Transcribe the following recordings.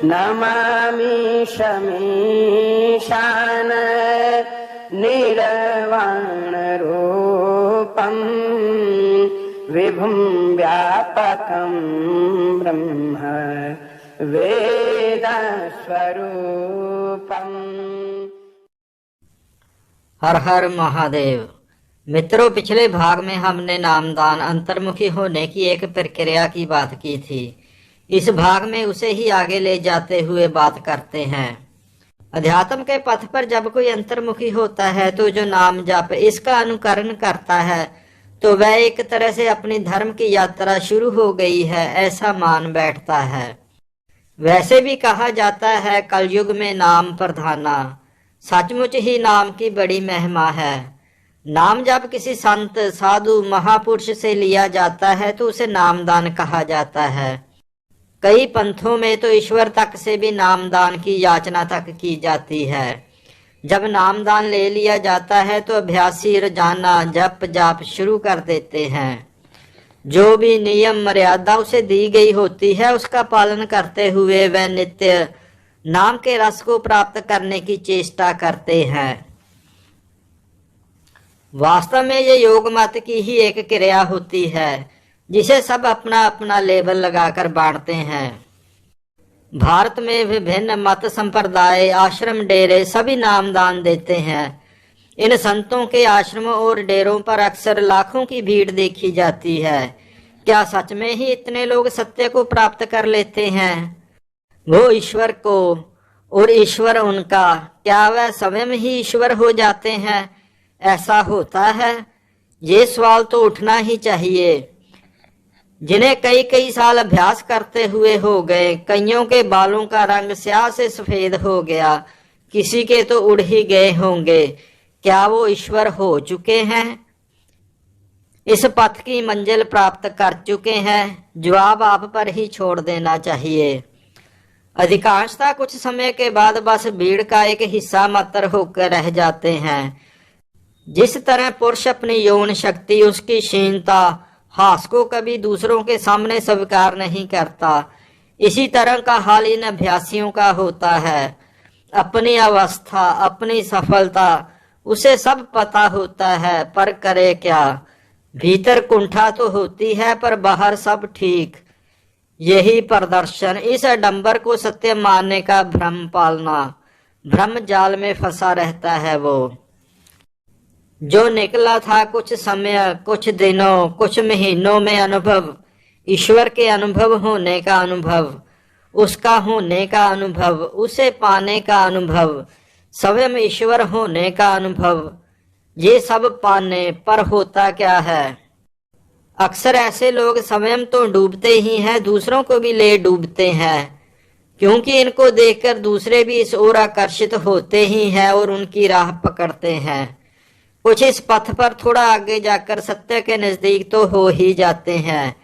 नमामि शमीशान निर्वाणरूपं विभुं व्यापकं ब्रह्म वेदस्वरूपम्। हर हर महादेव। मित्रों, पिछले भाग में हमने नामदान अंतर्मुखी होने की एक प्रक्रिया की बात की थी। इस भाग में उसे ही आगे ले जाते हुए बात करते हैं। अध्यात्म के पथ पर जब कोई अंतर्मुखी होता है तो जो नाम जप इसका अनुकरण करता है तो वह एक तरह से अपनी धर्म की यात्रा शुरू हो गई है ऐसा मान बैठता है। वैसे भी कहा जाता है कलयुग में नाम प्रधाना। सचमुच ही नाम की बड़ी महिमा है। नाम जब किसी संत, साधु, महापुरुष से लिया जाता है तो उसे नामदान कहा जाता है। कई पंथों में तो ईश्वर तक से भी नामदान की याचना तक की जाती है। जब नामदान ले लिया जाता है तो अभ्यासी रोजाना जप जाप शुरू कर देते हैं। जो भी नियम मर्यादा उसे दी गई होती है उसका पालन करते हुए वह नित्य नाम के रस को प्राप्त करने की चेष्टा करते हैं। वास्तव में ये योग मत की ही एक क्रिया होती है जिसे सब अपना अपना लेबल लगाकर बांटते हैं। भारत में विभिन्न मत संप्रदाय, आश्रम, डेरे सभी नामदान देते हैं। इन संतों के आश्रमों और डेरों पर अक्सर लाखों की भीड़ देखी जाती है। क्या सच में ही इतने लोग सत्य को प्राप्त कर लेते हैं? वो ईश्वर को और ईश्वर उनका, क्या वह स्वयं ही ईश्वर हो जाते हैं? ऐसा होता है? ये सवाल तो उठना ही चाहिए। जिन्हें कई कई साल अभ्यास करते हुए हो गए, कईयों के बालों का रंग स्याह से सफेद हो गया, किसी के तो उड़ ही गए होंगे। क्या वो ईश्वर हो चुके हैं? इस पथ की मंजिल प्राप्त कर चुके हैं? जवाब आप पर ही छोड़ देना चाहिए। अधिकांशतः कुछ समय के बाद बस भीड़ का एक हिस्सा मात्र होकर रह जाते हैं। जिस तरह पुरुष अपनी यौन शक्ति, उसकी क्षीणता, हास को कभी दूसरों के सामने स्वीकार नहीं करता, इसी तरह का हाल इन अभ्यासियों का होता है। अपनी अवस्था, अपनी सफलता उसे सब पता होता है, पर करे क्या? भीतर कुंठा तो होती है पर बाहर सब ठीक। यही प्रदर्शन, इस आडंबर को सत्य मानने का भ्रम पालना। भ्रम जाल में फंसा रहता है वो। जो निकला था कुछ समय, कुछ दिनों, कुछ महीनों में अनुभव, ईश्वर के अनुभव होने का अनुभव, उसका होने का अनुभव, उसे पाने का अनुभव, स्वयं ईश्वर होने का अनुभव, ये सब पाने पर होता क्या है? अक्सर ऐसे लोग स्वयं तो डूबते ही हैं, दूसरों को भी ले डूबते हैं, क्योंकि इनको देखकर दूसरे भी इस ओर आकर्षित होते ही हैं और उनकी राह पकड़ते हैं। कुछ इस पथ पर थोड़ा आगे जाकर सत्य के नजदीक तो हो ही जाते हैं।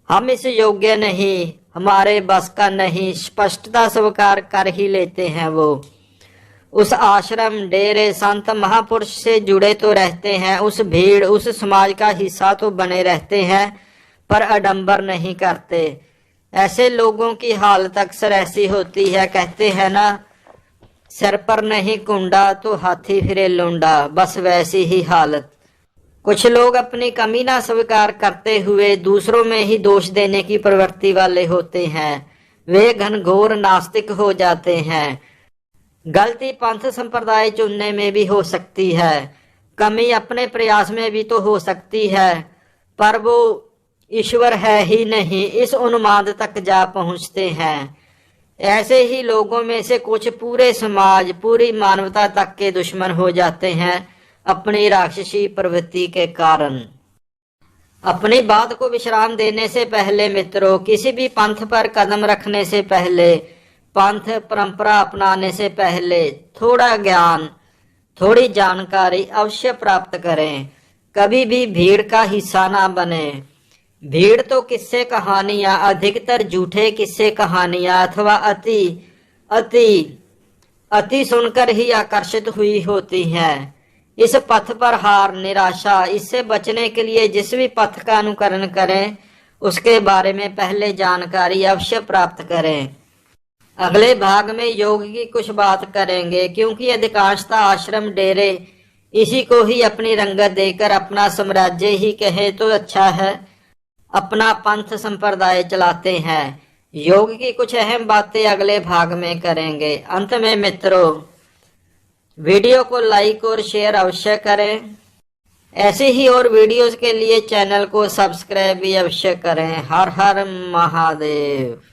हम इस योग्य नहीं, हमारे बस का नहीं, स्पष्टता स्वीकार कर ही लेते हैं। वो उस आश्रम, डेरे, संत, महापुरुष से जुड़े तो रहते हैं, उस भीड़, उस समाज का हिस्सा तो बने रहते हैं, पर आडंबर नहीं करते। ऐसे लोगों की हालत अक्सर ऐसी होती है, कहते हैं ना, सिर पर नहीं कुंडा तो हाथी फिरे लुंडा, बस वैसी ही हालत। कुछ लोग अपनी कमी ना स्वीकार करते हुए दूसरों में ही दोष देने की प्रवृत्ति वाले होते हैं। वे घनघोर नास्तिक हो जाते हैं। गलती पंथ संप्रदाय चुनने में भी हो सकती है, कमी अपने प्रयास में भी तो हो सकती है, पर वो ईश्वर है ही नहीं, इस उन्माद तक जा पहुंचते हैं। ऐसे ही लोगों में से कुछ पूरे समाज, पूरी मानवता तक के दुश्मन हो जाते हैं अपनी राक्षसी प्रवृत्ति के कारण। अपनी बात को विश्राम देने से पहले मित्रों, किसी भी पंथ पर कदम रखने से पहले, पंथ परंपरा अपनाने से पहले थोड़ा ज्ञान, थोड़ी जानकारी अवश्य प्राप्त करें। कभी भी भीड़ का हिस्सा ना बने। भीड़ तो किस्से कहानियां, अधिकतर झूठे किस्से कहानियां अथवा अति सुनकर ही आकर्षित हुई होती हैं। इस पथ पर हार, निराशा, इससे बचने के लिए जिस भी पथ का अनुकरण करें उसके बारे में पहले जानकारी अवश्य प्राप्त करें। अगले भाग में योग की कुछ बात करेंगे, क्योंकि अधिकांशतः आश्रम डेरे इसी को ही अपनी रंगत देकर अपना साम्राज्य ही कहे तो अच्छा है, अपना पंथ संप्रदाय चलाते हैं। योग की कुछ अहम बातें अगले भाग में करेंगे। अंत में मित्रों, वीडियो को लाइक और शेयर अवश्य करें। ऐसे ही और वीडियोस के लिए चैनल को सब्सक्राइब भी अवश्य करें। हर हर महादेव।